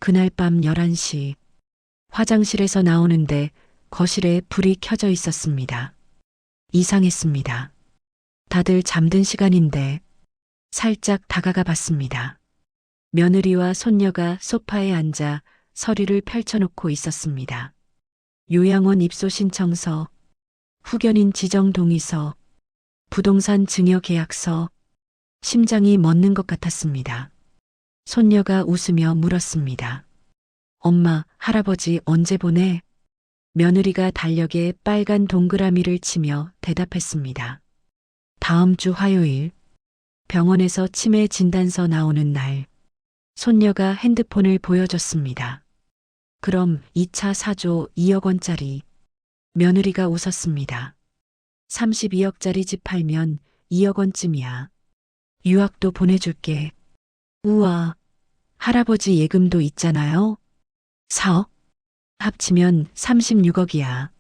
그날 밤 11시 화장실에서 나오는데 거실에 불이 켜져 있었습니다. 이상했습니다. 다들 잠든 시간인데 살짝 다가가 봤습니다. 며느리와 손녀가 소파에 앉아 서류를 펼쳐놓고 있었습니다. 요양원 입소 신청서, 후견인 지정 동의서, 부동산 증여 계약서, 심장이 멎는 것 같았습니다. 손녀가 웃으며 물었습니다. 엄마, 할아버지 언제 보내? 며느리가 달력에 빨간 동그라미를 치며 대답했습니다. 다음 주 화요일, 병원에서 치매 진단서 나오는 날, 손녀가 핸드폰을 보여줬습니다. 그럼 2차 사조 2억 원짜리. 며느리가 웃었습니다. 32억짜리 집 팔면 2억 원쯤이야. 유학도 보내줄게. 우와, 할아버지 예금도 있잖아요. 4억? 합치면 36억이야.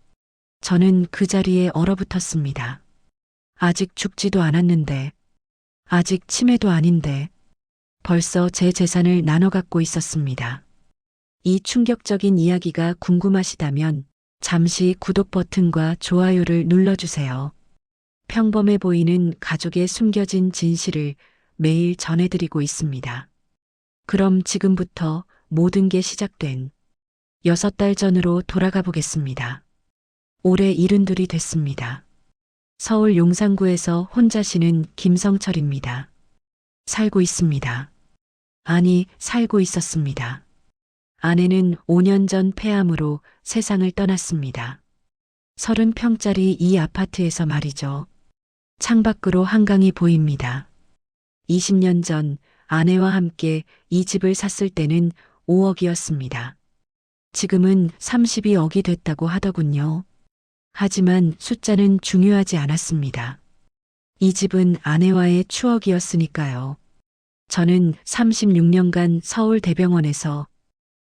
저는 그 자리에 얼어붙었습니다. 아직 죽지도 않았는데, 아직 치매도 아닌데, 벌써 제 재산을 나눠 갖고 있었습니다. 이 충격적인 이야기가 궁금하시다면 잠시 구독 버튼과 좋아요를 눌러주세요. 평범해 보이는 가족의 숨겨진 진실을 매일 전해드리고 있습니다. 그럼 지금부터 모든 게 시작된 6달 전으로 돌아가 보겠습니다. 올해 72이 됐습니다. 서울 용산구에서 혼자 쉬는 김성철입니다. 살고 있습니다. 아니, 살고 있었습니다. 아내는 5년 전 폐암으로 세상을 떠났습니다. 30평짜리 이 아파트에서 말이죠. 창밖으로 한강이 보입니다. 20년 전 아내와 함께 이 집을 샀을 때는 5억이었습니다. 지금은 32억이 됐다고 하더군요. 하지만 숫자는 중요하지 않았습니다. 이 집은 아내와의 추억이었으니까요. 저는 36년간 서울대병원에서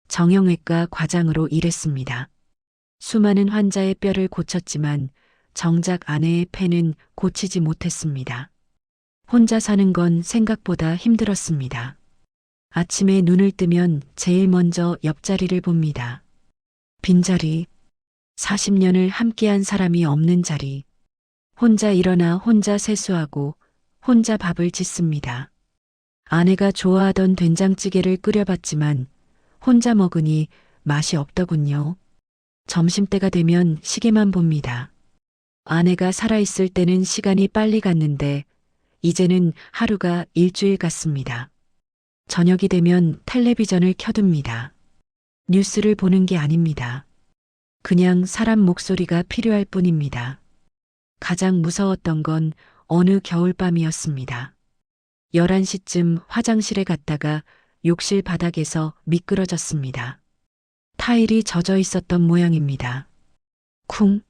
정형외과 과장으로 일했습니다. 수많은 환자의 뼈를 고쳤지만 정작 아내의 폐는 고치지 못했습니다. 혼자 사는 건 생각보다 힘들었습니다. 아침에 눈을 뜨면 제일 먼저 옆자리를 봅니다. 빈자리, 40년을 함께한 사람이 없는 자리. 혼자 일어나 혼자 세수하고 혼자 밥을 짓습니다. 아내가 좋아하던 된장찌개를 끓여봤지만 혼자 먹으니 맛이 없더군요. 점심때가 되면 시계만 봅니다. 아내가 살아있을 때는 시간이 빨리 갔는데 이제는 하루가 일주일 같습니다. 저녁이 되면 텔레비전을 켜둡니다. 뉴스를 보는 게 아닙니다. 그냥 사람 목소리가 필요할 뿐입니다. 가장 무서웠던 건 어느 겨울밤이었습니다. 11시쯤 화장실에 갔다가 욕실 바닥에서 미끄러졌습니다. 타일이 젖어 있었던 모양입니다. 쿵!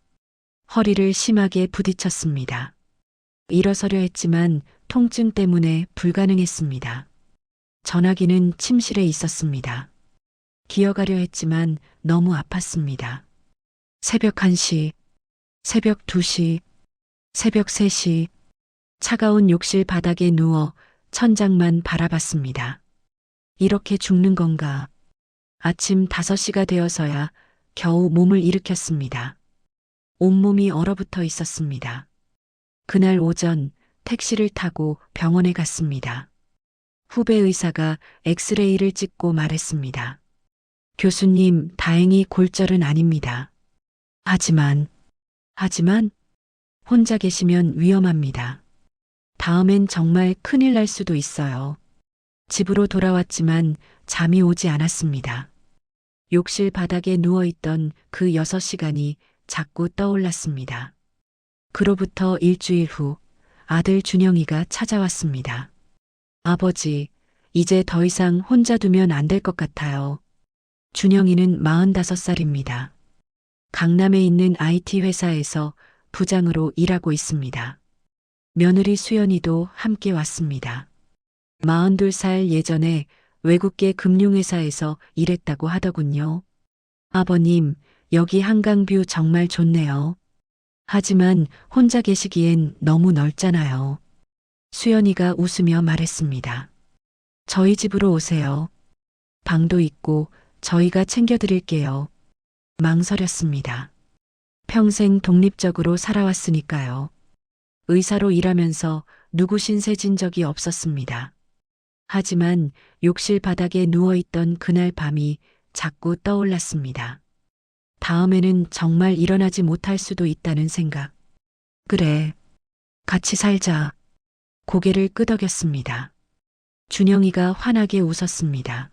허리를 심하게 부딪혔습니다. 일어서려 했지만 통증 때문에 불가능했습니다. 전화기는 침실에 있었습니다. 기어가려 했지만 너무 아팠습니다. 새벽 1시, 새벽 2시, 새벽 3시, 차가운 욕실 바닥에 누워 천장만 바라봤습니다. 이렇게 죽는 건가? 아침 5시가 되어서야 겨우 몸을 일으켰습니다. 온몸이 얼어붙어 있었습니다. 그날 오전 택시를 타고 병원에 갔습니다. 후배 의사가 엑스레이를 찍고 말했습니다. 교수님, 다행히 골절은 아닙니다. 하지만 혼자 계시면 위험합니다. 다음엔 정말 큰일 날 수도 있어요. 집으로 돌아왔지만 잠이 오지 않았습니다. 욕실 바닥에 누워있던 그 6시간이 자꾸 떠올랐습니다. 그로부터 일주일 후 아들 준영이가 찾아왔습니다. 아버지, 이제 더 이상 혼자 두면 안 될 것 같아요. 준영이는 45살입니다. 강남에 있는 IT 회사에서 부장으로 일하고 있습니다. 며느리 수연이도 함께 왔습니다. 42살 예전에 외국계 금융회사에서 일했다고 하더군요. 아버님, 여기 한강뷰 정말 좋네요. 하지만 혼자 계시기엔 너무 넓잖아요. 수연이가 웃으며 말했습니다. 저희 집으로 오세요. 방도 있고 저희가 챙겨드릴게요. 망설였습니다. 평생 독립적으로 살아왔으니까요. 의사로 일하면서 누구 신세 진 적이 없었습니다. 하지만 욕실 바닥에 누워있던 그날 밤이 자꾸 떠올랐습니다. 다음에는 정말 일어나지 못할 수도 있다는 생각. 그래, 같이 살자. 고개를 끄덕였습니다. 준영이가 환하게 웃었습니다.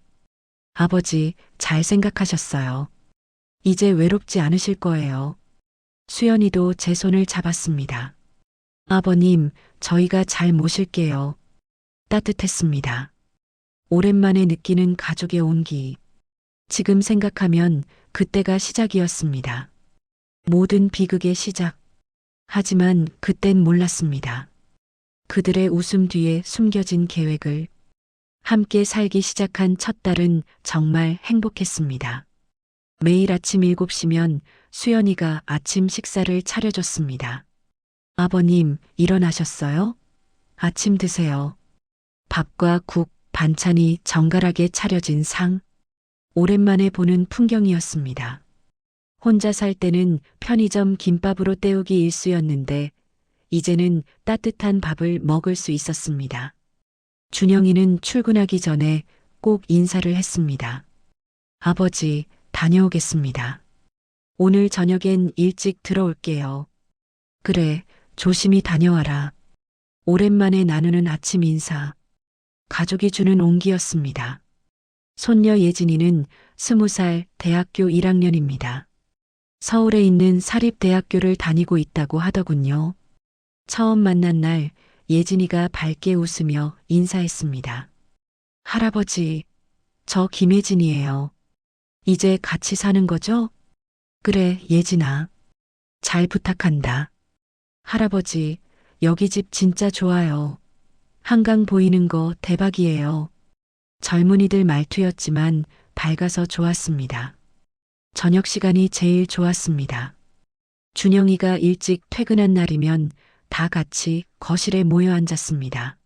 아버지, 잘 생각하셨어요. 이제 외롭지 않으실 거예요. 수연이도 제 손을 잡았습니다. 아버님, 저희가 잘 모실게요. 따뜻했습니다. 오랜만에 느끼는 가족의 온기. 지금 생각하면 그때가 시작이었습니다. 모든 비극의 시작. 하지만 그땐 몰랐습니다. 그들의 웃음 뒤에 숨겨진 계획을. 함께 살기 시작한 첫 달은 정말 행복했습니다. 매일 아침 7시면 수연이가 아침 식사를 차려줬습니다. 아버님, 일어나셨어요? 아침 드세요. 밥과 국, 반찬이 정갈하게 차려진 상. 오랜만에 보는 풍경이었습니다. 혼자 살 때는 편의점 김밥으로 때우기 일쑤였는데 이제는 따뜻한 밥을 먹을 수 있었습니다. 준영이는 출근하기 전에 꼭 인사를 했습니다. 아버지, 다녀오겠습니다. 오늘 저녁엔 일찍 들어올게요. 그래, 조심히 다녀와라. 오랜만에 나누는 아침 인사. 가족이 주는 온기였습니다. 손녀 예진이는 20살 대학교 1학년입니다. 서울에 있는 사립대학교를 다니고 있다고 하더군요. 처음 만난 날 예진이가 밝게 웃으며 인사했습니다. 할아버지, 저 김예진이에요. 이제 같이 사는 거죠? 그래, 예진아. 잘 부탁한다. 할아버지, 여기 집 진짜 좋아요. 한강 보이는 거 대박이에요. 젊은이들 말투였지만 밝아서 좋았습니다. 저녁 시간이 제일 좋았습니다. 준영이가 일찍 퇴근한 날이면 다 같이 거실에 모여 앉았습니다.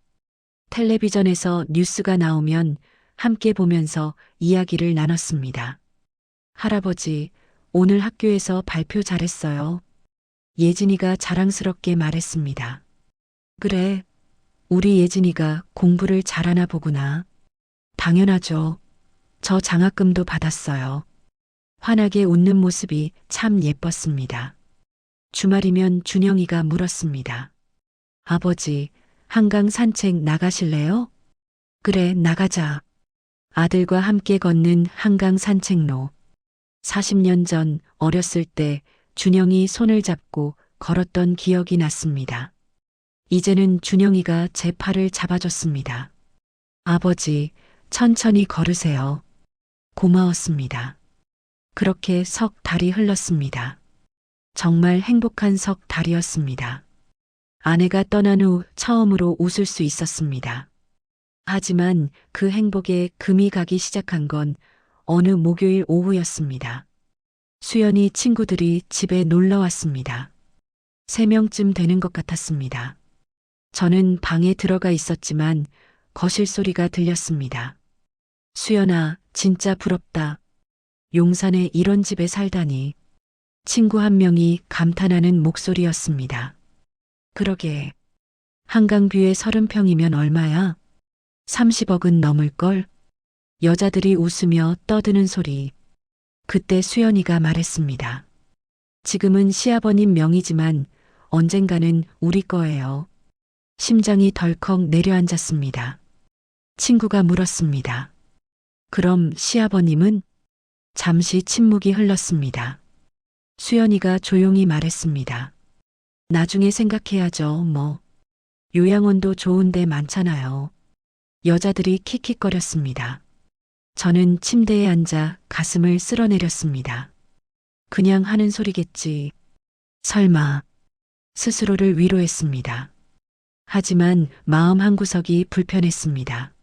텔레비전에서 뉴스가 나오면 함께 보면서 이야기를 나눴습니다. 할아버지, 오늘 학교에서 발표 잘했어요. 예진이가 자랑스럽게 말했습니다. 그래, 우리 예진이가 공부를 잘하나 보구나. 당연하죠. 저 장학금도 받았어요. 환하게 웃는 모습이 참 예뻤습니다. 주말이면 준영이가 물었습니다. 아버지, 한강 산책 나가실래요? 그래, 나가자. 아들과 함께 걷는 한강 산책로. 40년 전 어렸을 때 준영이 손을 잡고 걸었던 기억이 났습니다. 이제는 준영이가 제 팔을 잡아줬습니다. 아버지, 천천히 걸으세요. 고마웠습니다. 그렇게 석 달이 흘렀습니다. 정말 행복한 석 달이었습니다. 아내가 떠난 후 처음으로 웃을 수 있었습니다. 하지만 그 행복에 금이 가기 시작한 건 어느 목요일 오후였습니다. 수연이 친구들이 집에 놀러 왔습니다. 3명쯤 되는 것 같았습니다. 저는 방에 들어가 있었지만 거실 소리가 들렸습니다. 수연아, 진짜 부럽다. 용산에 이런 집에 살다니. 친구 한 명이 감탄하는 목소리였습니다. 그러게. 한강뷰에 30평이면 얼마야? 30억은 넘을걸? 여자들이 웃으며 떠드는 소리. 그때 수연이가 말했습니다. 지금은 시아버님 명의지만 언젠가는 우리 거예요. 심장이 덜컥 내려앉았습니다. 친구가 물었습니다. 그럼 시아버님은? 잠시 침묵이 흘렀습니다. 수연이가 조용히 말했습니다. 나중에 생각해야죠, 뭐. 요양원도 좋은 데 많잖아요. 여자들이 킥킥거렸습니다. 저는 침대에 앉아 가슴을 쓸어내렸습니다. 그냥 하는 소리겠지. 설마. 스스로를 위로했습니다. 하지만 마음 한구석이 불편했습니다.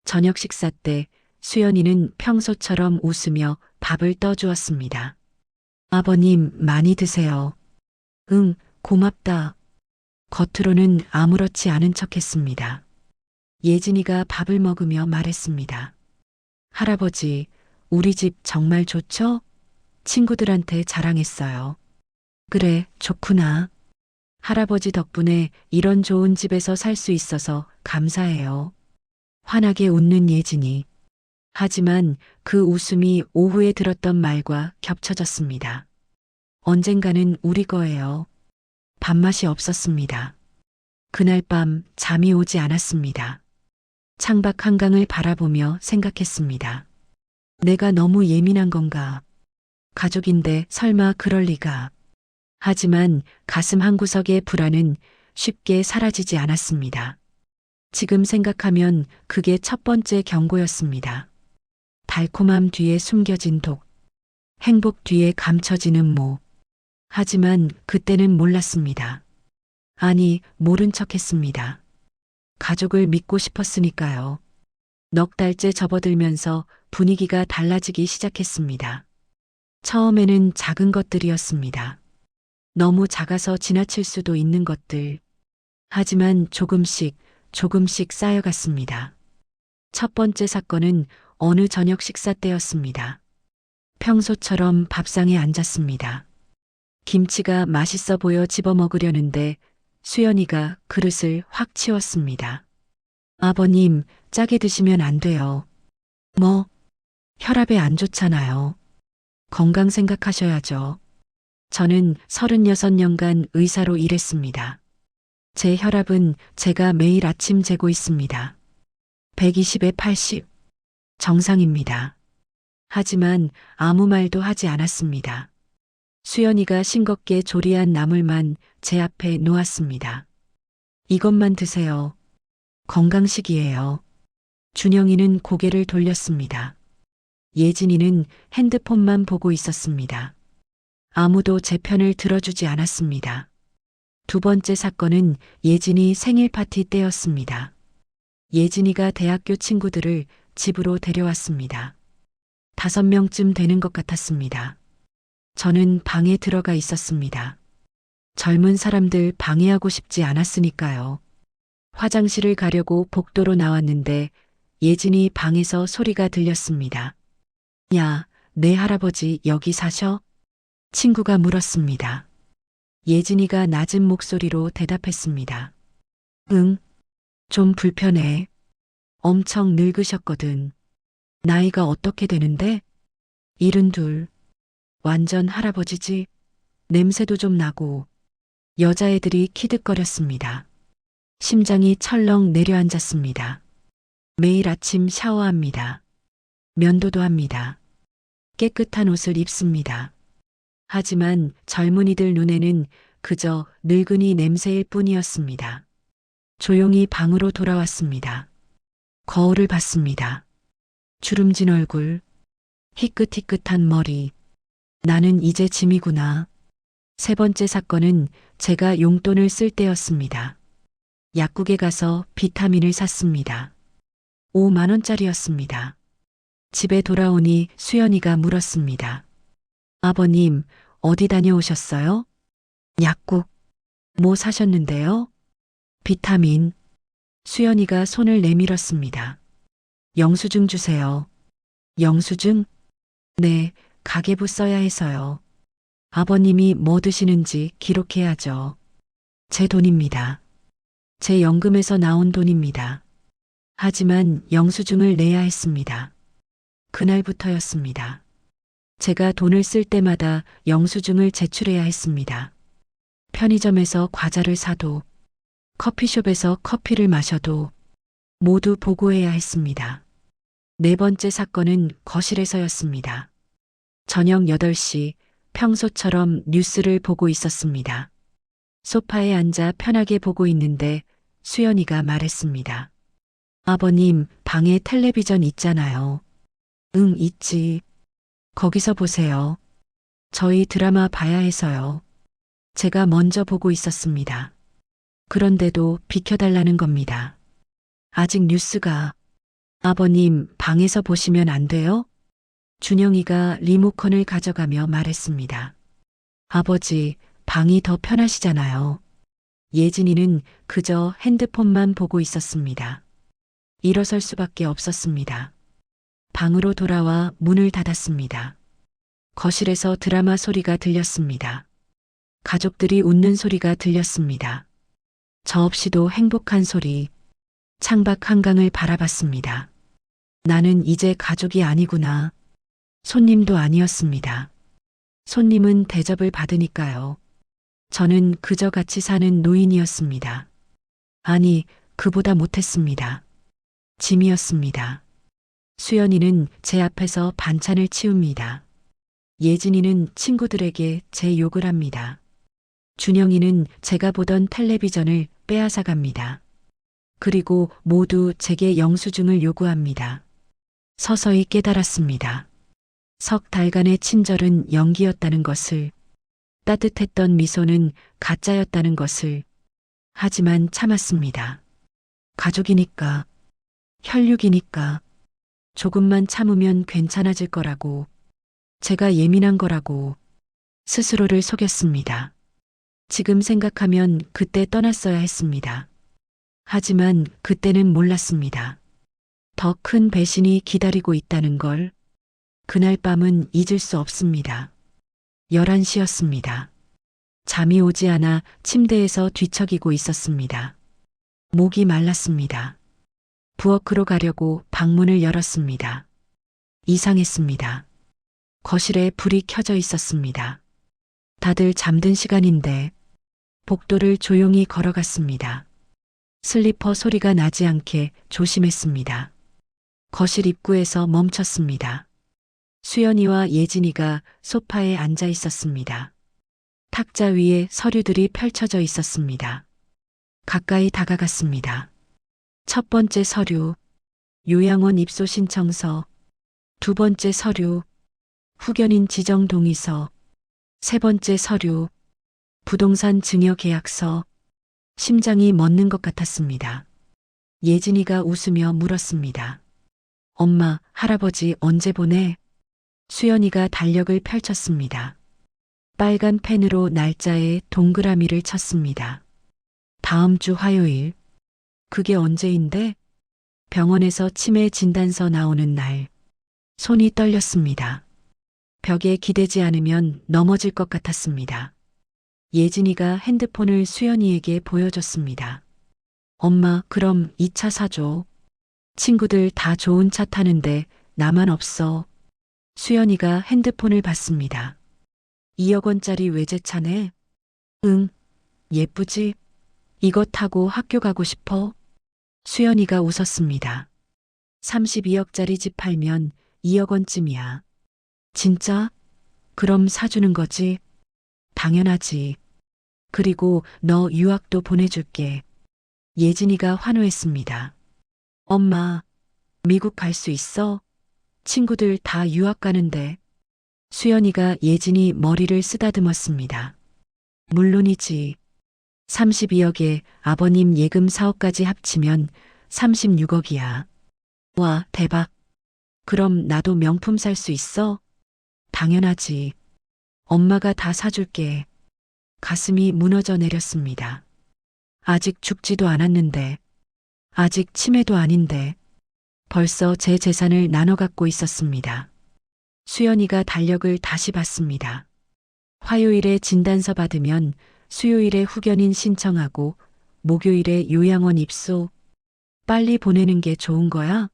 저녁 식사 때 수연이는 평소처럼 웃으며 밥을 떠주었습니다. 아버님, 많이 드세요. 응, 고맙다. 겉으로는 아무렇지 않은 척 했습니다. 예진이가 밥을 먹으며 말했습니다. 할아버지, 우리 집 정말 좋죠? 친구들한테 자랑했어요. 그래, 좋구나. 할아버지 덕분에 이런 좋은 집에서 살 수 있어서 감사해요. 환하게 웃는 예진이. 하지만 그 웃음이 오후에 들었던 말과 겹쳐졌습니다. 언젠가는 우리 거예요. 밥맛이 없었습니다. 그날 밤 잠이 오지 않았습니다. 창밖 한강을 바라보며 생각했습니다. 내가 너무 예민한 건가? 가족인데 설마 그럴 리가. 하지만 가슴 한구석의 불안은 쉽게 사라지지 않았습니다. 지금 생각하면 그게 첫 번째 경고였습니다. 달콤함 뒤에 숨겨진 독, 행복 뒤에 감춰지는 모. 하지만 그때는 몰랐습니다. 아니, 모른 척 했습니다. 가족을 믿고 싶었으니까요. 넉 달째 접어들면서 분위기가 달라지기 시작했습니다. 처음에는 작은 것들이었습니다. 너무 작아서 지나칠 수도 있는 것들. 하지만 조금씩 쌓여갔습니다. 첫 번째 사건은 어느 저녁 식사 때였습니다. 평소처럼 밥상에 앉았습니다. 김치가 맛있어 보여 집어 먹으려는데 수연이가 그릇을 확 치웠습니다. 아버님, 짜게 드시면 안 돼요. 뭐? 혈압에 안 좋잖아요. 건강 생각하셔야죠. 저는 36년간 의사로 일했습니다. 제 혈압은 제가 매일 아침 재고 있습니다. 120에 80. 정상입니다. 하지만 아무 말도 하지 않았습니다. 수연이가 싱겁게 조리한 나물만 제 앞에 놓았습니다. 이것만 드세요. 건강식이에요. 준영이는 고개를 돌렸습니다. 예진이는 핸드폰만 보고 있었습니다. 아무도 제 편을 들어주지 않았습니다. 두 번째 사건은 예진이 생일 파티 때였습니다. 예진이가 대학교 친구들을 집으로 데려왔습니다. 5명쯤 되는 것 같았습니다. 저는 방에 들어가 있었습니다. 젊은 사람들 방해하고 싶지 않았으니까요. 화장실을 가려고 복도로 나왔는데 예진이 방에서 소리가 들렸습니다. 야, 내 할아버지 여기 사셔? 친구가 물었습니다. 예진이가 낮은 목소리로 대답했습니다. 응, 좀 불편해. 엄청 늙으셨거든. 나이가 어떻게 되는데? 72. 완전 할아버지지. 냄새도 좀 나고. 여자애들이 키득거렸습니다. 심장이 철렁 내려앉았습니다. 매일 아침 샤워합니다. 면도도 합니다. 깨끗한 옷을 입습니다. 하지만 젊은이들 눈에는 그저 늙은이 냄새일 뿐이었습니다. 조용히 방으로 돌아왔습니다. 거울을 봤습니다. 주름진 얼굴, 희끗희끗한 머리. 나는 이제 짐이구나. 세 번째 사건은 제가 용돈을 쓸 때였습니다. 약국에 가서 비타민을 샀습니다. 5만 원짜리였습니다. 집에 돌아오니 수연이가 물었습니다. 아버님, 어디 다녀오셨어요? 약국. 뭐 사셨는데요? 비타민. 수연이가 손을 내밀었습니다. 영수증 주세요. 영수증? 네, 가계부 써야 해서요. 아버님이 뭐 드시는지 기록해야죠. 제 돈입니다. 제 연금에서 나온 돈입니다. 하지만 영수증을 내야 했습니다. 그날부터였습니다. 제가 돈을 쓸 때마다 영수증을 제출해야 했습니다. 편의점에서 과자를 사도, 커피숍에서 커피를 마셔도 모두 보고해야 했습니다. 네 번째 사건은 거실에서였습니다. 저녁 8시 평소처럼 뉴스를 보고 있었습니다. 소파에 앉아 편하게 보고 있는데 수연이가 말했습니다. 아버님, 방에 텔레비전 있잖아요. 응, 있지. 거기서 보세요. 저희 드라마 봐야 해서요. 제가 먼저 보고 있었습니다. 그런데도 비켜달라는 겁니다. 아직 뉴스가. 아버님, 방에서 보시면 안 돼요? 준영이가 리모컨을 가져가며 말했습니다. 아버지, 방이 더 편하시잖아요. 예진이는 그저 핸드폰만 보고 있었습니다. 일어설 수밖에 없었습니다. 방으로 돌아와 문을 닫았습니다. 거실에서 드라마 소리가 들렸습니다. 가족들이 웃는 소리가 들렸습니다. 저 없이도 행복한 소리. 창밖 한강을 바라봤습니다. 나는 이제 가족이 아니구나. 손님도 아니었습니다. 손님은 대접을 받으니까요. 저는 그저 같이 사는 노인이었습니다. 아니, 그보다 못했습니다. 짐이었습니다. 수연이는 제 앞에서 반찬을 치웁니다. 예진이는 친구들에게 제 욕을 합니다. 준영이는 제가 보던 텔레비전을 빼앗아 갑니다. 그리고 모두 제게 영수증을 요구합니다. 서서히 깨달았습니다. 석 달간의 친절은 연기였다는 것을, 따뜻했던 미소는 가짜였다는 것을. 하지만 참았습니다. 가족이니까, 혈육이니까, 조금만 참으면 괜찮아질 거라고, 제가 예민한 거라고 스스로를 속였습니다. 지금 생각하면 그때 떠났어야 했습니다. 하지만 그때는 몰랐습니다. 더 큰 배신이 기다리고 있다는 걸. 그날 밤은 잊을 수 없습니다. 11시였습니다. 잠이 오지 않아 침대에서 뒤척이고 있었습니다. 목이 말랐습니다. 부엌으로 가려고 방문을 열었습니다. 이상했습니다. 거실에 불이 켜져 있었습니다. 다들 잠든 시간인데 복도를 조용히 걸어갔습니다. 슬리퍼 소리가 나지 않게 조심했습니다. 거실 입구에서 멈췄습니다. 수연이와 예진이가 소파에 앉아 있었습니다. 탁자 위에 서류들이 펼쳐져 있었습니다. 가까이 다가갔습니다. 첫 번째 서류, 요양원 입소 신청서. 두 번째 서류, 후견인 지정 동의서. 세 번째 서류, 부동산 증여 계약서. 심장이 멎는 것 같았습니다. 예진이가 웃으며 물었습니다. 엄마, 할아버지 언제 보내? 수연이가 달력을 펼쳤습니다. 빨간 펜으로 날짜에 동그라미를 쳤습니다. 다음 주 화요일. 그게 언제인데? 병원에서 치매 진단서 나오는 날. 손이 떨렸습니다. 벽에 기대지 않으면 넘어질 것 같았습니다. 예진이가 핸드폰을 수연이에게 보여줬습니다. 엄마, 그럼 이 차 사줘. 친구들 다 좋은 차 타는데 나만 없어. 수연이가 핸드폰을 봤습니다. 2억 원짜리 외제차네. 응, 예쁘지? 이거 타고 학교 가고 싶어? 수연이가 웃었습니다. 32억짜리 집 팔면 2억 원쯤이야. 진짜? 그럼 사주는 거지? 당연하지. 그리고 너 유학도 보내줄게. 예진이가 환호했습니다. 엄마, 미국 갈 수 있어? 친구들 다 유학 가는데. 수연이가 예진이 머리를 쓰다듬었습니다. 물론이지. 32억에 아버님 예금 사업까지 합치면 36억이야. 와, 대박. 그럼 나도 명품 살 수 있어? 당연하지. 엄마가 다 사줄게. 가슴이 무너져 내렸습니다. 아직 죽지도 않았는데, 아직 치매도 아닌데, 벌써 제 재산을 나눠 갖고 있었습니다. 수연이가 달력을 다시 봤습니다. 화요일에 진단서 받으면 수요일에 후견인 신청하고 목요일에 요양원 입소. 빨리 보내는 게 좋은 거야?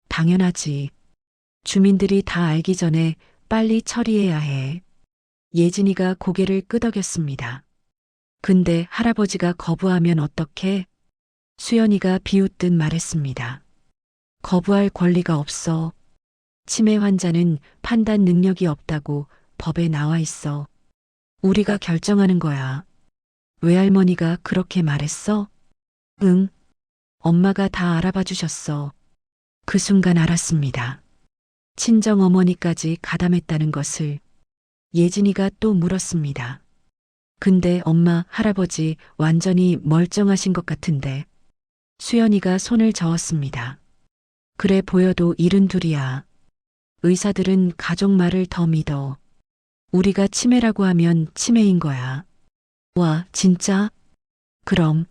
당연하지. 주민들이 다 알기 전에 빨리 처리해야 해. 예진이가 고개를 끄덕였습니다. 근데 할아버지가 거부하면 어떡해? 수연이가 비웃듯 말했습니다. 거부할 권리가 없어. 치매 환자는 판단 능력이 없다고 법에 나와 있어. 우리가 결정하는 거야. 외할머니가 그렇게 말했어? 응. 엄마가 다 알아봐 주셨어. 그 순간 알았습니다. 친정어머니까지 가담했다는 것을. 예진이가 또 물었습니다. 근데 엄마, 할아버지 완전히 멀쩡하신 것 같은데. 수연이가 손을 저었습니다. 그래 보여도 72이야. 의사들은 가족 말을 더 믿어. 우리가 치매라고 하면 치매인 거야. 와, 진짜? 그럼.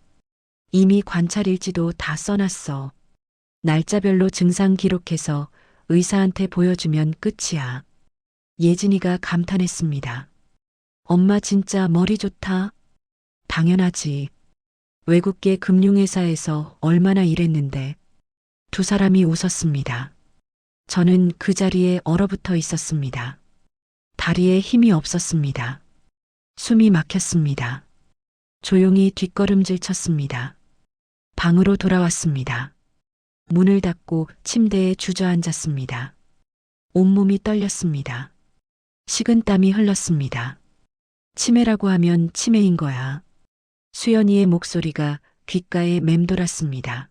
이미 관찰일지도 다 써놨어. 날짜별로 증상 기록해서 의사한테 보여주면 끝이야. 예진이가 감탄했습니다. 엄마 진짜 머리 좋다. 당연하지. 외국계 금융회사에서 얼마나 일했는데. 두 사람이 웃었습니다. 저는 그 자리에 얼어붙어 있었습니다. 다리에 힘이 없었습니다. 숨이 막혔습니다. 조용히 뒷걸음질 쳤습니다. 방으로 돌아왔습니다. 문을 닫고 침대에 주저앉았습니다. 온몸이 떨렸습니다. 식은땀이 흘렀습니다. 치매라고 하면 치매인 거야. 수연이의 목소리가 귓가에 맴돌았습니다.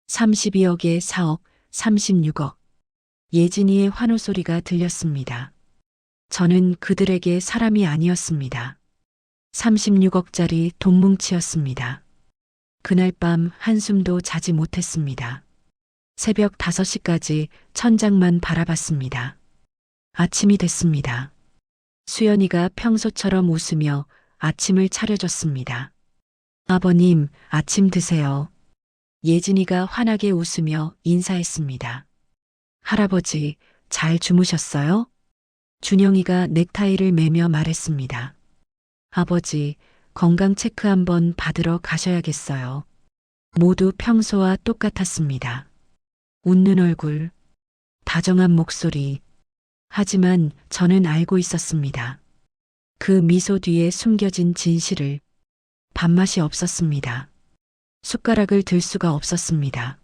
32억에 4억, 36억. 예진이의 환호 소리가 들렸습니다. 저는 그들에게 사람이 아니었습니다. 36억짜리 돈뭉치였습니다. 그날 밤 한숨도 자지 못했습니다. 새벽 5시까지 천장만 바라봤습니다. 아침이 됐습니다. 수연이가 평소처럼 웃으며 아침을 차려줬습니다. 아버님, 아침 드세요. 예진이가 환하게 웃으며 인사했습니다. 할아버지, 잘 주무셨어요? 준영이가 넥타이를 매며 말했습니다. 아버지, 건강 체크 한번 받으러 가셔야겠어요. 모두 평소와 똑같았습니다. 웃는 얼굴, 다정한 목소리. 하지만 저는 알고 있었습니다. 그 미소 뒤에 숨겨진 진실을. 밥맛이 없었습니다. 숟가락을 들 수가 없었습니다.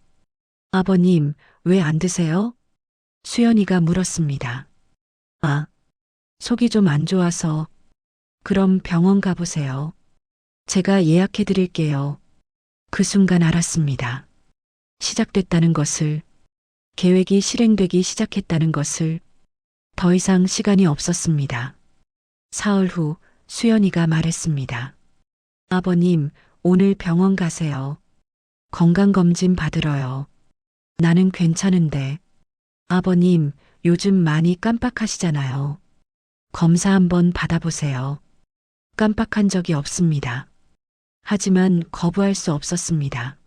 아버님, 왜 안 드세요? 수연이가 물었습니다. 아, 속이 좀 안 좋아서. 그럼 병원 가보세요. 제가 예약해 드릴게요. 그 순간 알았습니다. 시작됐다는 것을, 계획이 실행되기 시작했다는 것을. 더 이상 시간이 없었습니다. 사흘 후 수연이가 말했습니다. 아버님, 오늘 병원 가세요. 건강검진 받으러요. 나는 괜찮은데. 아버님, 요즘 많이 깜빡하시잖아요. 검사 한번 받아보세요. 깜빡한 적이 없습니다. 하지만 거부할 수 없었습니다.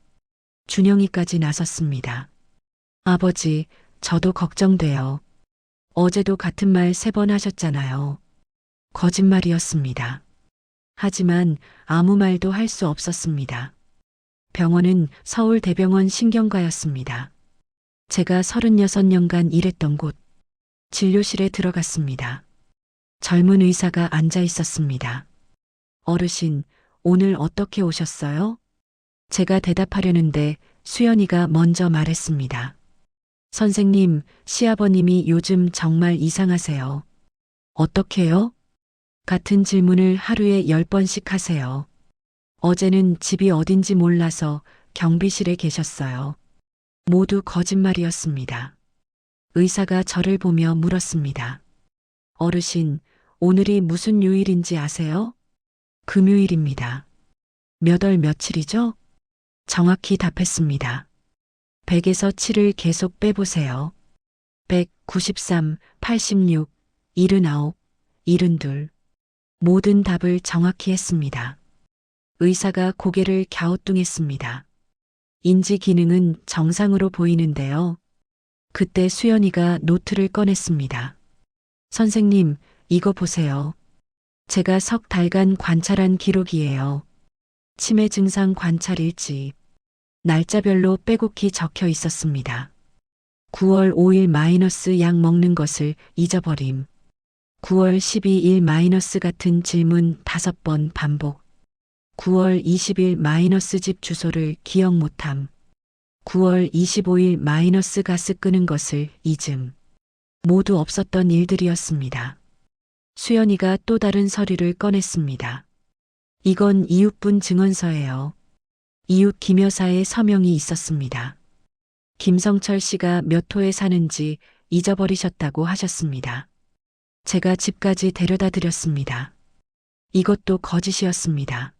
준영이까지 나섰습니다. 아버지, 저도 걱정돼요. 어제도 같은 말 3번 하셨잖아요. 거짓말이었습니다. 하지만 아무 말도 할 수 없었습니다. 병원은 서울대병원 신경과였습니다. 제가 36년간 일했던 곳. 진료실에 들어갔습니다. 젊은 의사가 앉아 있었습니다. 어르신, 오늘 어떻게 오셨어요? 제가 대답하려는데 수연이가 먼저 말했습니다. 선생님, 시아버님이 요즘 정말 이상하세요. 어떻게요? 같은 질문을 하루에 10번씩 하세요. 어제는 집이 어딘지 몰라서 경비실에 계셨어요. 모두 거짓말이었습니다. 의사가 저를 보며 물었습니다. 어르신, 오늘이 무슨 요일인지 아세요? 금요일입니다. 몇 월 며칠이죠? 정확히 답했습니다. 100에서 7을 계속 빼보세요. 100, 93, 86, 79, 72. 모든 답을 정확히 했습니다. 의사가 고개를 갸우뚱했습니다. 인지 기능은 정상으로 보이는데요. 그때 수연이가 노트를 꺼냈습니다. 선생님, 이거 보세요. 제가 석 달간 관찰한 기록이에요. 치매 증상 관찰 일지. 날짜별로 빼곡히 적혀 있었습니다. 9월 5일 마이너스 약 먹는 것을 잊어버림. 9월 12일 마이너스 같은 질문 5번 반복. 9월 20일 마이너스 집 주소를 기억 못함. 9월 25일 마이너스 가스 끄는 것을 잊음. 모두 없었던 일들이었습니다. 수연이가 또 다른 서류를 꺼냈습니다. 이건 이웃분 증언서예요. 이웃 김 여사의 서명이 있었습니다. 김성철 씨가 몇 호에 사는지 잊어버리셨다고 하셨습니다. 제가 집까지 데려다 드렸습니다. 이것도 거짓이었습니다.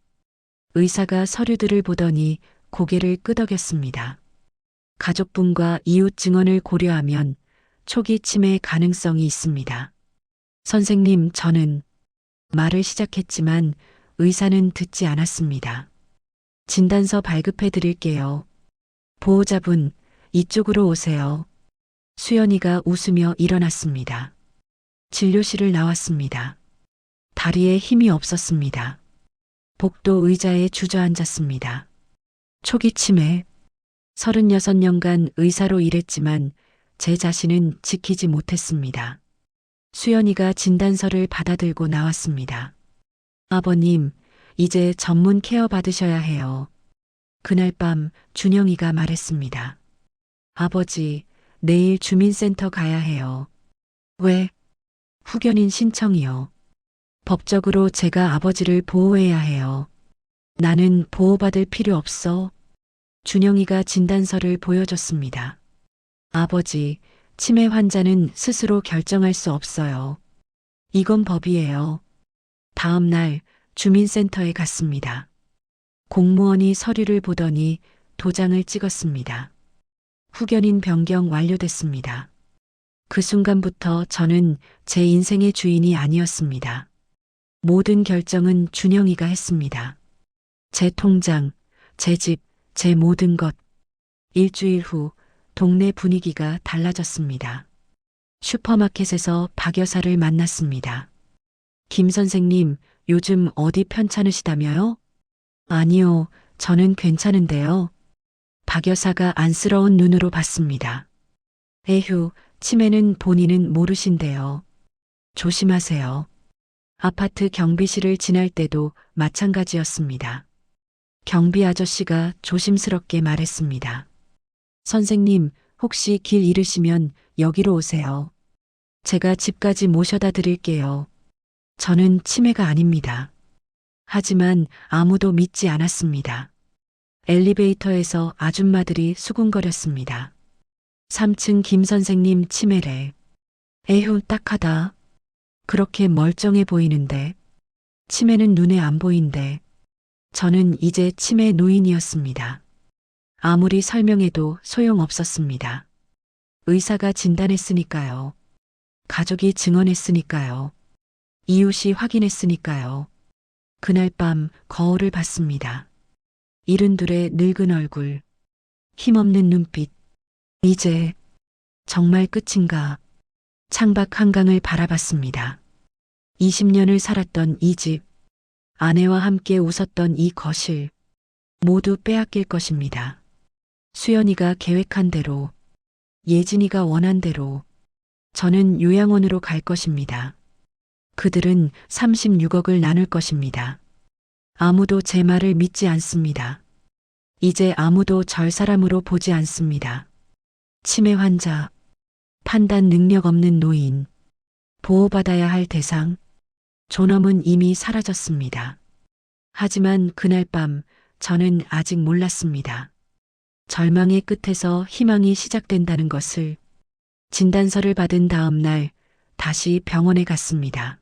의사가 서류들을 보더니 고개를 끄덕였습니다. 가족분과 이웃 증언을 고려하면 초기 치매 가능성이 있습니다. 선생님, 저는 말을 시작했지만 의사는 듣지 않았습니다. 진단서 발급해 드릴게요. 보호자분, 이쪽으로 오세요. 수연이가 웃으며 일어났습니다. 진료실을 나왔습니다. 다리에 힘이 없었습니다. 복도 의자에 주저앉았습니다. 초기 치매. 36년간 의사로 일했지만 제 자신은 지키지 못했습니다. 수연이가 진단서를 받아들고 나왔습니다. 아버님, 이제 전문 케어 받으셔야 해요. 그날 밤 준영이가 말했습니다. 아버지, 내일 주민센터 가야 해요. 왜? 후견인 신청이요. 법적으로 제가 아버지를 보호해야 해요. 나는 보호받을 필요 없어. 준영이가 진단서를 보여줬습니다. 아버지, 치매 환자는 스스로 결정할 수 없어요. 이건 법이에요. 다음 날 주민센터에 갔습니다. 공무원이 서류를 보더니 도장을 찍었습니다. 후견인 변경 완료됐습니다. 그 순간부터 저는 제 인생의 주인이 아니었습니다. 모든 결정은 준영이가 했습니다. 제 통장, 제 집, 제 모든 것. 일주일 후 동네 분위기가 달라졌습니다. 슈퍼마켓에서 박 여사를 만났습니다. 김 선생님, 요즘 어디 편찮으시다며요? 아니요, 저는 괜찮은데요. 박 여사가 안쓰러운 눈으로 봤습니다. 에휴, 치매는 본인은 모르신대요. 조심하세요. 아파트 경비실을 지날 때도 마찬가지였습니다. 경비 아저씨가 조심스럽게 말했습니다. 선생님, 혹시 길 잃으시면 여기로 오세요. 제가 집까지 모셔다 드릴게요. 저는 치매가 아닙니다. 하지만 아무도 믿지 않았습니다. 엘리베이터에서 아줌마들이 수군거렸습니다. 3층 김 선생님 치매래. 에휴, 딱하다. 그렇게 멀쩡해 보이는데. 치매는 눈에 안 보인대. 저는 이제 치매 노인이었습니다. 아무리 설명해도 소용없었습니다. 의사가 진단했으니까요. 가족이 증언했으니까요. 이웃이 확인했으니까요. 그날 밤 거울을 봤습니다. 72의 늙은 얼굴, 힘없는 눈빛. 이제 정말 끝인가? 창밖 한강을 바라봤습니다. 20년을 살았던 이 집, 아내와 함께 웃었던 이 거실, 모두 빼앗길 것입니다. 수연이가 계획한 대로, 예진이가 원한 대로, 저는 요양원으로 갈 것입니다. 그들은 36억을 나눌 것입니다. 아무도 제 말을 믿지 않습니다. 이제 아무도 절 사람으로 보지 않습니다. 치매 환자, 판단 능력 없는 노인, 보호받아야 할 대상, 존엄은 이미 사라졌습니다. 하지만 그날 밤 저는 아직 몰랐습니다. 절망의 끝에서 희망이 시작된다는 것을. 진단서를 받은 다음 날 다시 병원에 갔습니다.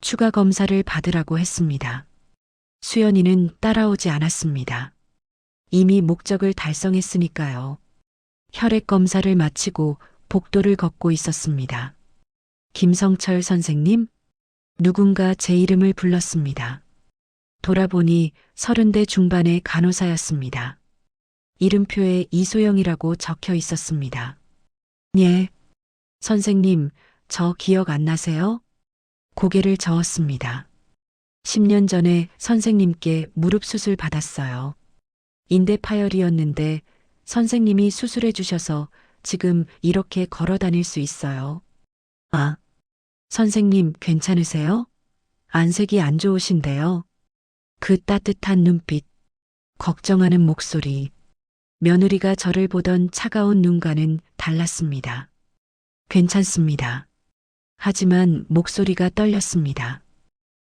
추가 검사를 받으라고 했습니다. 수연이는 따라오지 않았습니다. 이미 목적을 달성했으니까요. 혈액 검사를 마치고 복도를 걷고 있었습니다. 김성철 선생님? 누군가 제 이름을 불렀습니다. 돌아보니 30대 중반의 간호사였습니다. 이름표에 이소영이라고 적혀 있었습니다. 예. 선생님, 저 기억 안 나세요? 고개를 저었습니다. 10년 전에 선생님께 무릎 수술 받았어요. 인대 파열이었는데 선생님이 수술해 주셔서 지금 이렇게 걸어 다닐 수 있어요. 아, 선생님 괜찮으세요? 안색이 안 좋으신데요. 그 따뜻한 눈빛, 걱정하는 목소리, 며느리가 저를 보던 차가운 눈과는 달랐습니다. 괜찮습니다. 하지만 목소리가 떨렸습니다.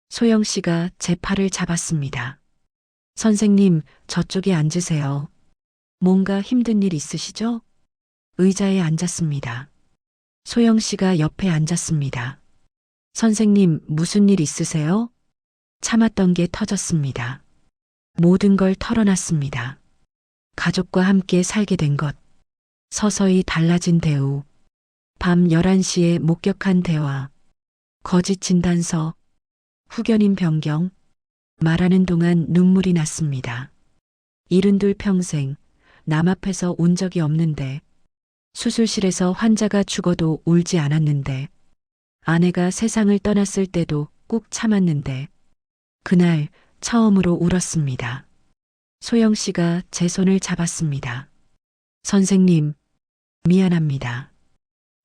소영 씨가 제 팔을 잡았습니다. 선생님, 저쪽에 앉으세요. 뭔가 힘든 일 있으시죠? 의자에 앉았습니다. 소영 씨가 옆에 앉았습니다. 선생님, 무슨 일 있으세요? 참았던 게 터졌습니다. 모든 걸 털어놨습니다. 가족과 함께 살게 된 것, 서서히 달라진 대우, 밤 11시에 목격한 대화, 거짓 진단서, 후견인 변경, 말하는 동안 눈물이 났습니다. 72 평생 남 앞에서 운 적이 없는데 수술실에서 환자가 죽어도 울지 않았는데, 아내가 세상을 떠났을 때도 꾹 참았는데, 그날 처음으로 울었습니다. 소영 씨가 제 손을 잡았습니다. 선생님, 미안합니다.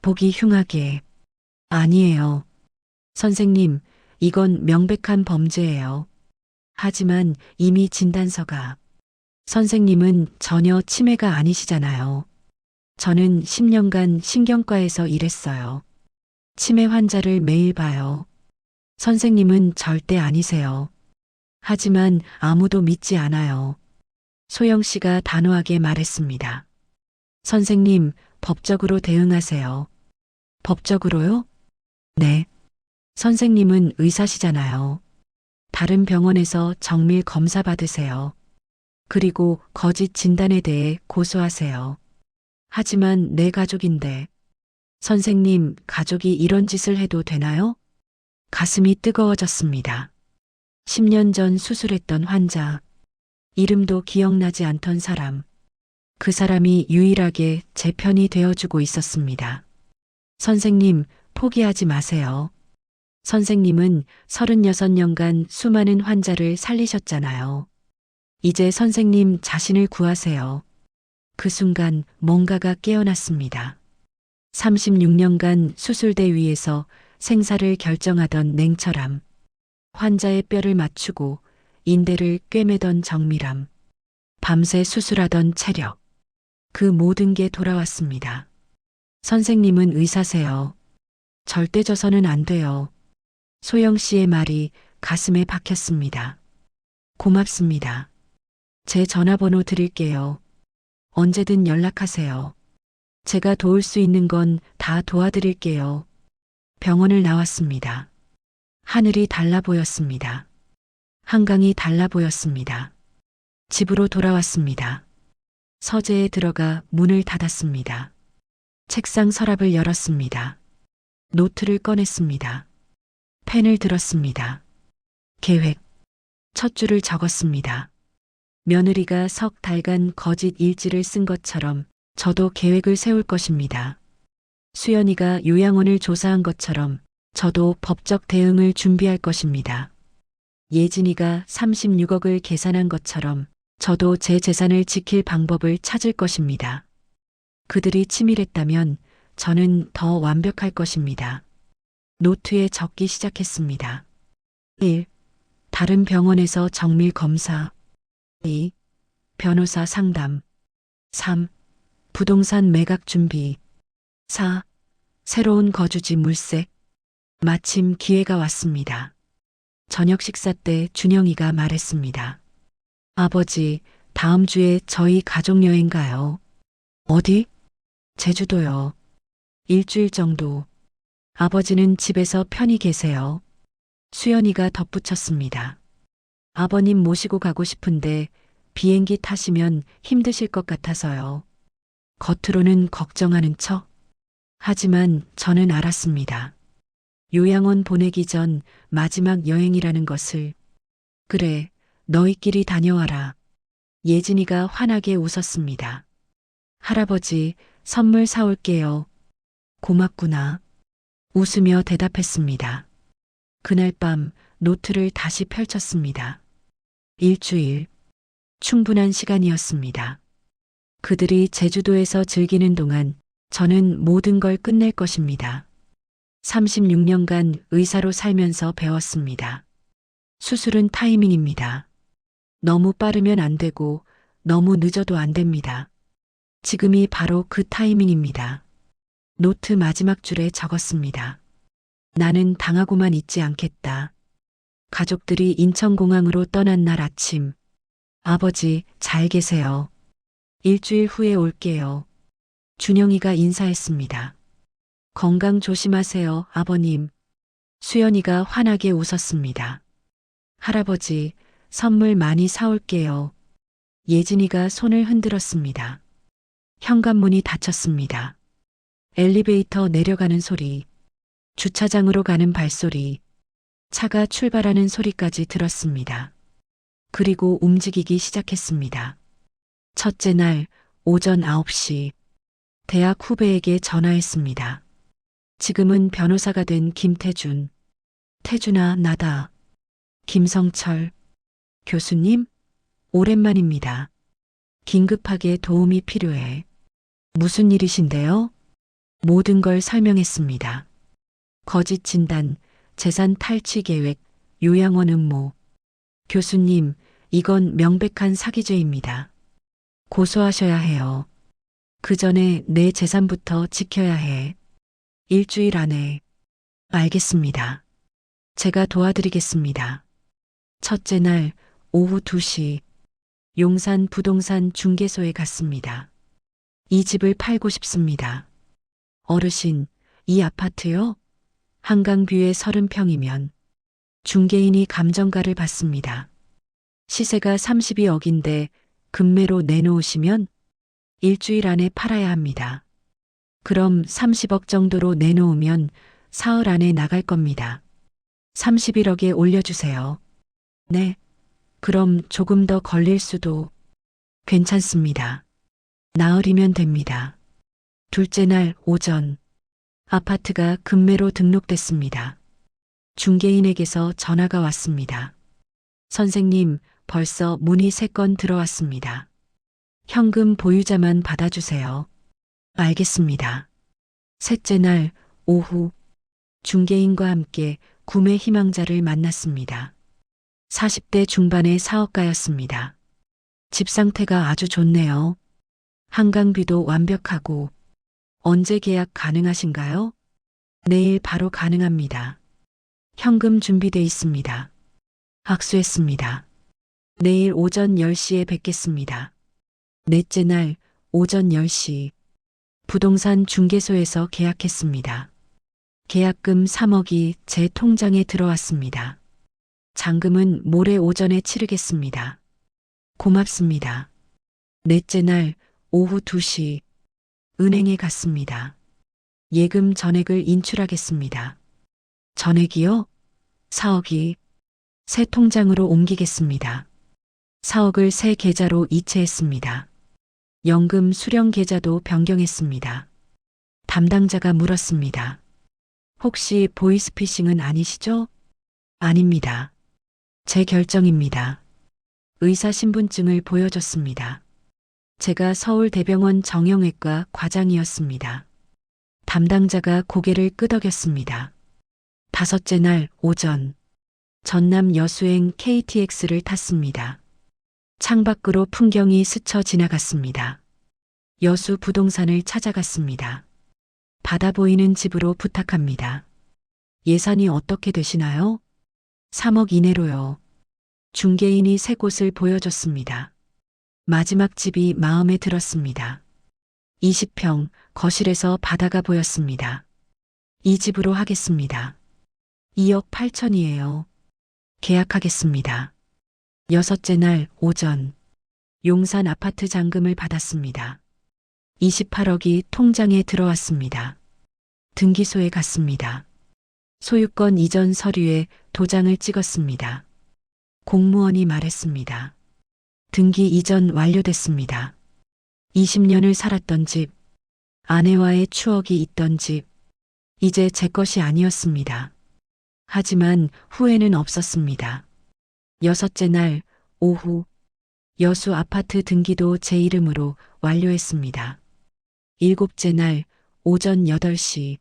보기 흉하게. 아니에요. 선생님, 이건 명백한 범죄예요. 하지만 이미 진단서가. 선생님은 전혀 치매가 아니시잖아요. 저는 10년간 신경과에서 일했어요. 치매 환자를 매일 봐요. 선생님은 절대 아니세요. 하지만 아무도 믿지 않아요. 소영 씨가 단호하게 말했습니다. 선생님, 법적으로 대응하세요. 법적으로요? 네. 선생님은 의사시잖아요. 다른 병원에서 정밀 검사 받으세요. 그리고 거짓 진단에 대해 고소하세요. 하지만 내 가족인데. 선생님, 가족이 이런 짓을 해도 되나요? 가슴이 뜨거워졌습니다. 10년 전 수술했던 환자. 이름도 기억나지 않던 사람. 그 사람이 유일하게 제 편이 되어주고 있었습니다. 선생님, 포기하지 마세요. 선생님은 36년간 수많은 환자를 살리셨잖아요. 이제 선생님 자신을 구하세요. 그 순간 뭔가가 깨어났습니다. 36년간 수술대 위에서 생사를 결정하던 냉철함. 환자의 뼈를 맞추고 인대를 꿰매던 정밀함. 밤새 수술하던 체력. 그 모든 게 돌아왔습니다. 선생님은 의사세요. 절대 져서는 안 돼요. 소영 씨의 말이 가슴에 박혔습니다. 고맙습니다. 제 전화번호 드릴게요. 언제든 연락하세요. 제가 도울 수 있는 건 다 도와드릴게요. 병원을 나왔습니다. 하늘이 달라 보였습니다. 한강이 달라 보였습니다. 집으로 돌아왔습니다. 서재에 들어가 문을 닫았습니다. 책상 서랍을 열었습니다. 노트를 꺼냈습니다. 펜을 들었습니다. 계획. 첫 줄을 적었습니다. 며느리가 석 달간 거짓 일지를 쓴 것처럼 저도 계획을 세울 것입니다. 수연이가 요양원을 조사한 것처럼 저도 법적 대응을 준비할 것입니다. 예진이가 36억을 계산한 것처럼 저도 제 재산을 지킬 방법을 찾을 것입니다. 그들이 치밀했다면 저는 더 완벽할 것입니다. 노트에 적기 시작했습니다. 1. 다른 병원에서 정밀 검사. 2. 변호사 상담. 3. 부동산 매각 준비. 4. 새로운 거주지 물색. 마침 기회가 왔습니다. 저녁 식사 때 준영이가 말했습니다. 아버지, 다음 주에 저희 가족여행 가요. 어디? 제주도요. 일주일 정도. 아버지는 집에서 편히 계세요. 수연이가 덧붙였습니다. 아버님 모시고 가고 싶은데 비행기 타시면 힘드실 것 같아서요. 겉으로는 걱정하는 척. 하지만 저는 알았습니다. 요양원 보내기 전 마지막 여행이라는 것을. 그래, 너희끼리 다녀와라. 예진이가 환하게 웃었습니다. 할아버지, 선물 사올게요. 고맙구나. 웃으며 대답했습니다. 그날 밤 노트를 다시 펼쳤습니다. 일주일. 충분한 시간이었습니다. 그들이 제주도에서 즐기는 동안 저는 모든 걸 끝낼 것입니다. 36년간 의사로 살면서 배웠습니다. 수술은 타이밍입니다. 너무 빠르면 안 되고 너무 늦어도 안 됩니다. 지금이 바로 그 타이밍입니다. 노트 마지막 줄에 적었습니다. 나는 당하고만 있지 않겠다. 가족들이 인천공항으로 떠난 날 아침. 아버지, 잘 계세요. 일주일 후에 올게요. 준영이가 인사했습니다. 건강 조심하세요, 아버님. 수연이가 환하게 웃었습니다. 할아버지, 선물 많이 사올게요. 예진이가 손을 흔들었습니다. 현관문이 닫혔습니다. 엘리베이터 내려가는 소리, 주차장으로 가는 발소리, 차가 출발하는 소리까지 들었습니다. 그리고 움직이기 시작했습니다. 첫째 날 오전 9시. 대학 후배에게 전화했습니다. 지금은 변호사가 된 김태준. 태준아, 나다. 김성철. 교수님, 오랜만입니다. 긴급하게 도움이 필요해. 무슨 일이신데요? 모든 걸 설명했습니다. 거짓 진단, 재산 탈취 계획, 요양원 음모. 교수님, 이건 명백한 사기죄입니다. 고소하셔야 해요. 그 전에 내 재산부터 지켜야 해. 일주일 안에. 알겠습니다. 제가 도와드리겠습니다. 첫째 날 오후 2시 용산 부동산 중개소에 갔습니다. 이 집을 팔고 싶습니다. 어르신, 이 아파트요? 한강뷰에 30평이면 중개인이 감정가를 받습니다. 시세가 32억인데 금매로 내놓으시면 일주일 안에 팔아야 합니다. 그럼 30억 정도로 내놓으면 사흘 안에 나갈 겁니다. 31억에 올려주세요. 네. 그럼 조금 더 걸릴 수도. 괜찮습니다. 나흘이면 됩니다. 둘째 날 오전 아파트가 금매로 등록됐습니다. 중개인에게서 전화가 왔습니다. 선생님, 벌써 문의 3건 들어왔습니다. 현금 보유자만 받아주세요. 알겠습니다. 셋째 날 오후 중개인과 함께 구매 희망자를 만났습니다. 40대 중반의 사업가였습니다. 집 상태가 아주 좋네요. 한강뷰도 완벽하고. 언제 계약 가능하신가요? 내일 바로 가능합니다. 현금 준비돼 있습니다. 악수했습니다. 내일 오전 10시에 뵙겠습니다. 넷째 날 오전 10시 부동산 중개소에서 계약했습니다. 계약금 3억이 제 통장에 들어왔습니다. 잔금은 모레 오전에 치르겠습니다. 고맙습니다. 넷째 날 오후 2시 은행에 갔습니다. 예금 전액을 인출하겠습니다. 전액이요? 4억이 새 통장으로 옮기겠습니다. 4억을 새 계좌로 이체했습니다. 연금 수령 계좌도 변경했습니다. 담당자가 물었습니다. 혹시 보이스피싱은 아니시죠? 아닙니다. 제 결정입니다. 의사 신분증을 보여줬습니다. 제가 서울대병원 정형외과 과장이었습니다. 담당자가 고개를 끄덕였습니다. 다섯째 날 오전 전남 여수행 KTX를 탔습니다. 창밖으로 풍경이 스쳐 지나갔습니다. 여수 부동산을 찾아갔습니다. 바다 보이는 집으로 부탁합니다. 예산이 어떻게 되시나요? 3억 이내로요. 중개인이 3곳을 보여줬습니다. 마지막 집이 마음에 들었습니다. 20평, 거실에서 바다가 보였습니다. 이 집으로 하겠습니다. 2억 8천이에요. 계약하겠습니다. 여섯째 날 오전 용산 아파트 잔금을 받았습니다. 28억이 통장에 들어왔습니다. 등기소에 갔습니다. 소유권 이전 서류에 도장을 찍었습니다. 공무원이 말했습니다. 등기 이전 완료됐습니다. 20년을 살았던 집, 아내와의 추억이 있던 집, 이제 제 것이 아니었습니다. 하지만 후회는 없었습니다. 여섯째 날 오후 여수 아파트 등기도 제 이름으로 완료했습니다. 일곱째 날 오전 8시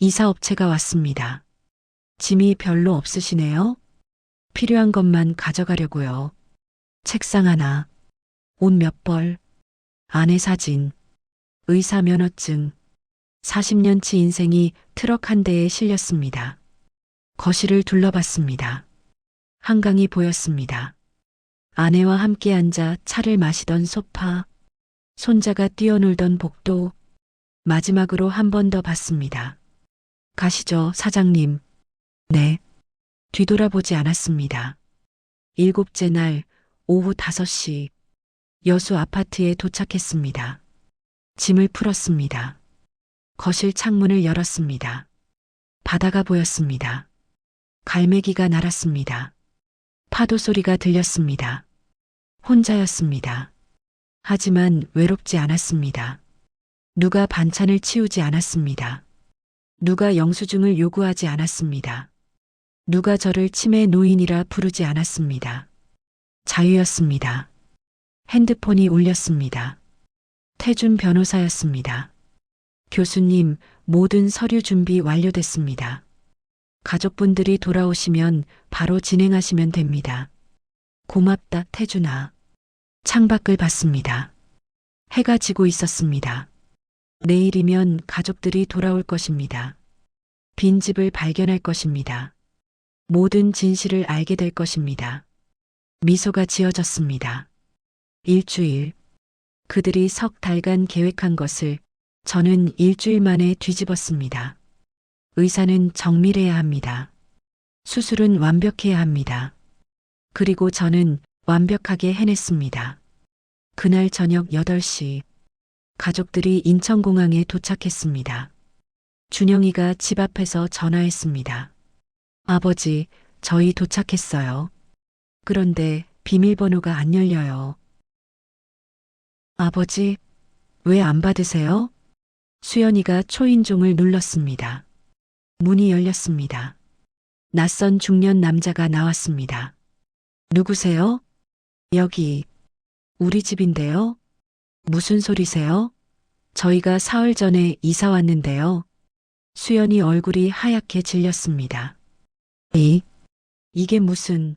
이사업체가 왔습니다. 짐이 별로 없으시네요? 필요한 것만 가져가려고요. 책상 하나, 옷 몇 벌, 아내 사진, 의사 면허증, 40년치 인생이 트럭 한 대에 실렸습니다. 거실을 둘러봤습니다. 한강이 보였습니다. 아내와 함께 앉아 차를 마시던 소파, 손자가 뛰어놀던 복도, 마지막으로 한 번 더 봤습니다. 가시죠, 사장님. 네. 뒤돌아보지 않았습니다. 일곱째 날 오후 5시 여수 아파트에 도착했습니다. 짐을 풀었습니다. 거실 창문을 열었습니다. 바다가 보였습니다. 갈매기가 날았습니다. 파도 소리가 들렸습니다. 혼자였습니다. 하지만 외롭지 않았습니다. 누가 반찬을 치우지 않았습니다. 누가 영수증을 요구하지 않았습니다. 누가 저를 치매 노인이라 부르지 않았습니다. 자유였습니다. 핸드폰이 울렸습니다. 태준 변호사였습니다. 교수님, 모든 서류 준비 완료됐습니다. 가족분들이 돌아오시면 바로 진행하시면 됩니다. 고맙다, 태준아. 창밖을 봤습니다. 해가 지고 있었습니다. 내일이면 가족들이 돌아올 것입니다. 빈집을 발견할 것입니다. 모든 진실을 알게 될 것입니다. 미소가 지어졌습니다. 일주일. 그들이 석 달간 계획한 것을 저는 일주일 만에 뒤집었습니다. 의사는 정밀해야 합니다. 수술은 완벽해야 합니다. 그리고 저는 완벽하게 해냈습니다. 그날 저녁 8시, 가족들이 인천공항에 도착했습니다. 준영이가 집 앞에서 전화했습니다. 아버지, 저희 도착했어요. 그런데 비밀번호가 안 열려요. 아버지, 왜 안 받으세요? 수연이가 초인종을 눌렀습니다. 문이 열렸습니다. 낯선 중년 남자가 나왔습니다. 누구세요? 여기, 우리 집인데요. 무슨 소리세요? 저희가 사흘 전에 이사 왔는데요. 수연이 얼굴이 하얗게 질렸습니다. 이게 무슨...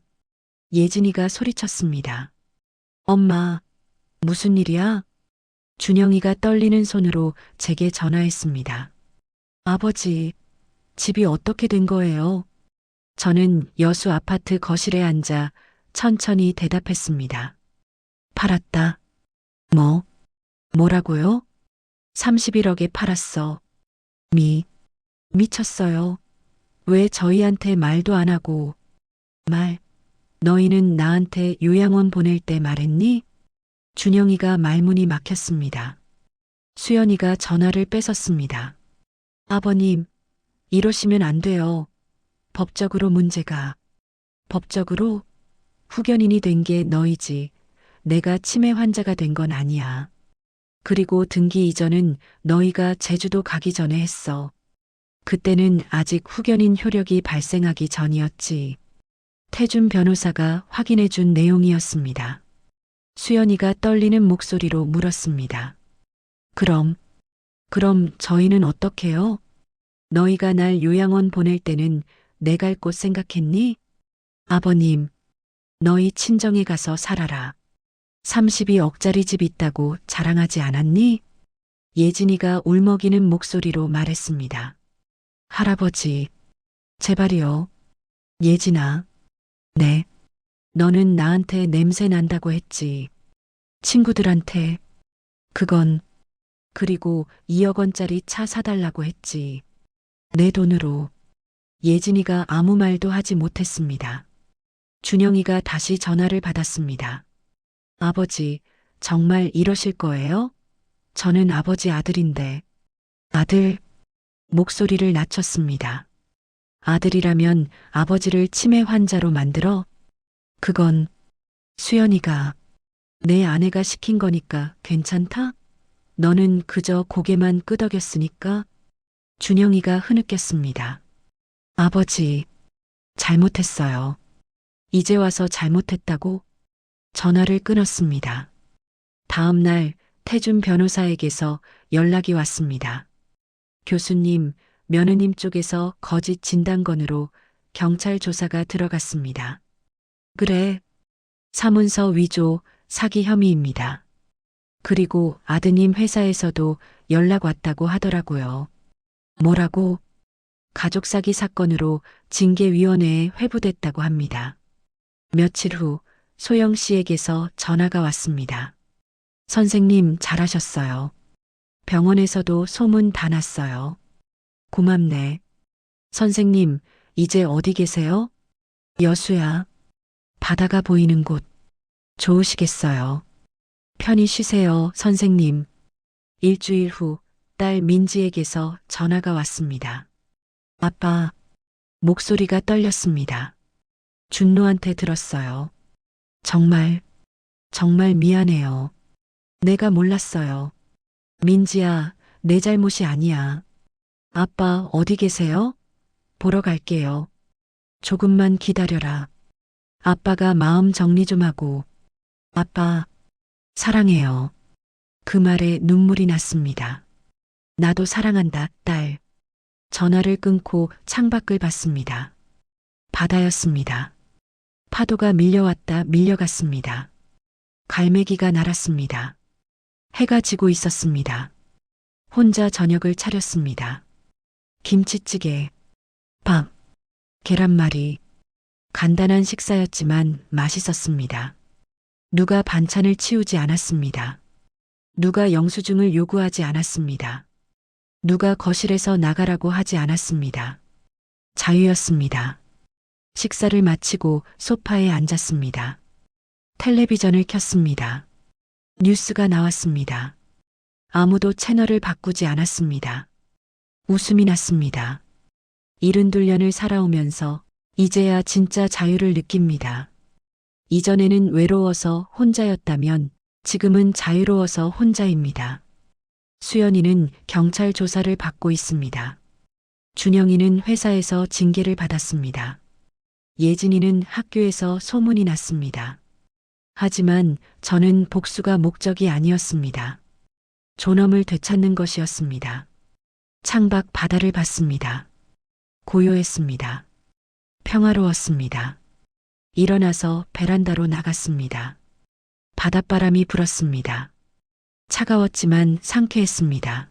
예진이가 소리쳤습니다. 엄마, 무슨 일이야? 준영이가 떨리는 손으로 제게 전화했습니다. 아버지, 집이 어떻게 된 거예요? 저는 여수 아파트 거실에 앉아 천천히 대답했습니다. 팔았다. 뭐라고요? 31억에 팔았어. 미쳤어요. 왜 저희한테 말도 안 하고. 너희는 나한테 요양원 보낼 때 말했니? 준영이가 말문이 막혔습니다. 수연이가 전화를 뺏었습니다. 아버님, 이러시면 안 돼요. 법적으로 문제가. 법적으로? 후견인이 된 게 너희지. 내가 치매 환자가 된 건 아니야. 그리고 등기 이전은 너희가 제주도 가기 전에 했어. 그때는 아직 후견인 효력이 발생하기 전이었지. 태준 변호사가 확인해 준 내용이었습니다. 수연이가 떨리는 목소리로 물었습니다. 그럼 저희는 어떡해요? 너희가 날 요양원 보낼 때는 내 갈 곳 생각했니? 아버님, 너희 친정에 가서 살아라. 32억짜리 집 있다고 자랑하지 않았니? 예진이가 울먹이는 목소리로 말했습니다. 할아버지, 제발이요. 예진아. 네. 너는 나한테 냄새 난다고 했지. 친구들한테. 그건. 그리고 2억 원짜리 차 사달라고 했지. 내 돈으로. 예진이가 아무 말도 하지 못했습니다. 준영이가 다시 전화를 받았습니다. 아버지, 정말 이러실 거예요? 저는 아버지 아들인데. 아들. 목소리를 낮췄습니다. 아들이라면 아버지를 치매 환자로 만들어? 그건 수연이가 내 아내가 시킨 거니까 괜찮다? 너는 그저 고개만 끄덕였으니까? 준영이가 흐느꼈습니다. 아버지, 잘못했어요. 이제 와서 잘못했다고? 전화를 끊었습니다. 다음 날 태준 변호사에게서 연락이 왔습니다. 교수님, 며느님 쪽에서 거짓 진단건으로 경찰 조사가 들어갔습니다. 그래. 사문서 위조, 사기 혐의입니다. 그리고 아드님 회사에서도 연락 왔다고 하더라고요. 뭐라고? 가족 사기 사건으로 징계위원회에 회부됐다고 합니다. 며칠 후 소영 씨에게서 전화가 왔습니다. 선생님 잘하셨어요. 병원에서도 소문 다 났어요. 고맙네. 선생님, 이제 어디 계세요? 여수야. 바다가 보이는 곳. 좋으시겠어요. 편히 쉬세요, 선생님. 일주일 후 딸 민지에게서 전화가 왔습니다. 아빠. 목소리가 떨렸습니다. 준노한테 들었어요. 정말 미안해요. 내가 몰랐어요. 민지야, 내 잘못이 아니야. 아빠 어디 계세요? 보러 갈게요. 조금만 기다려라. 아빠가 마음 정리 좀 하고. 아빠, 사랑해요. 그 말에 눈물이 났습니다. 나도 사랑한다, 딸. 전화를 끊고 창밖을 봤습니다. 바다였습니다. 파도가 밀려왔다 밀려갔습니다. 갈매기가 날았습니다. 해가 지고 있었습니다. 혼자 저녁을 차렸습니다. 김치찌개, 밥, 계란말이. 간단한 식사였지만 맛있었습니다. 누가 반찬을 치우지 않았습니다. 누가 영수증을 요구하지 않았습니다. 누가 거실에서 나가라고 하지 않았습니다. 자유였습니다. 식사를 마치고 소파에 앉았습니다. 텔레비전을 켰습니다. 뉴스가 나왔습니다. 아무도 채널을 바꾸지 않았습니다. 웃음이 났습니다. 72년을 살아오면서 이제야 진짜 자유를 느낍니다. 이전에는 외로워서 혼자였다면 지금은 자유로워서 혼자입니다. 수연이는 경찰 조사를 받고 있습니다. 준영이는 회사에서 징계를 받았습니다. 예진이는 학교에서 소문이 났습니다. 하지만 저는 복수가 목적이 아니었습니다. 존엄을 되찾는 것이었습니다. 창밖 바다를 봤습니다. 고요했습니다. 평화로웠습니다. 일어나서 베란다로 나갔습니다. 바닷바람이 불었습니다. 차가웠지만 상쾌했습니다.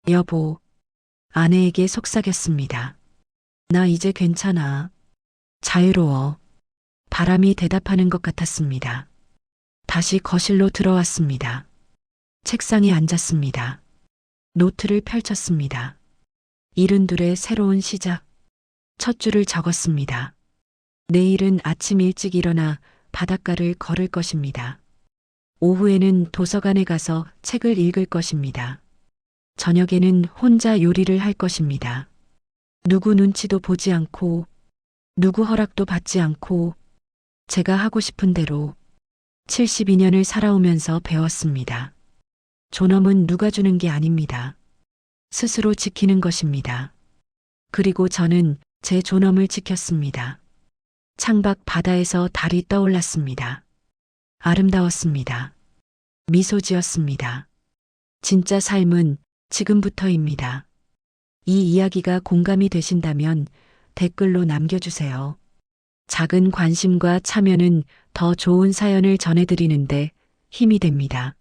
여보, 아내에게 속삭였습니다. 나 이제 괜찮아. 자유로워. 바람이 대답하는 것 같았습니다. 다시 거실로 들어왔습니다. 책상에 앉았습니다. 노트를 펼쳤습니다. 72의 새로운 시작. 첫 줄을 적었습니다. 내일은 아침 일찍 일어나 바닷가를 걸을 것입니다. 오후에는 도서관에 가서 책을 읽을 것입니다. 저녁에는 혼자 요리를 할 것입니다. 누구 눈치도 보지 않고, 누구 허락도 받지 않고, 제가 하고 싶은 대로 72년을 살아오면서 배웠습니다. 존엄은 누가 주는 게 아닙니다. 스스로 지키는 것입니다. 그리고 저는 제 존엄을 지켰습니다. 창밖 바다에서 달이 떠올랐습니다. 아름다웠습니다. 미소 지었습니다. 진짜 삶은 지금부터입니다. 이 이야기가 공감이 되신다면 댓글로 남겨주세요. 작은 관심과 참여는 더 좋은 사연을 전해드리는데 힘이 됩니다.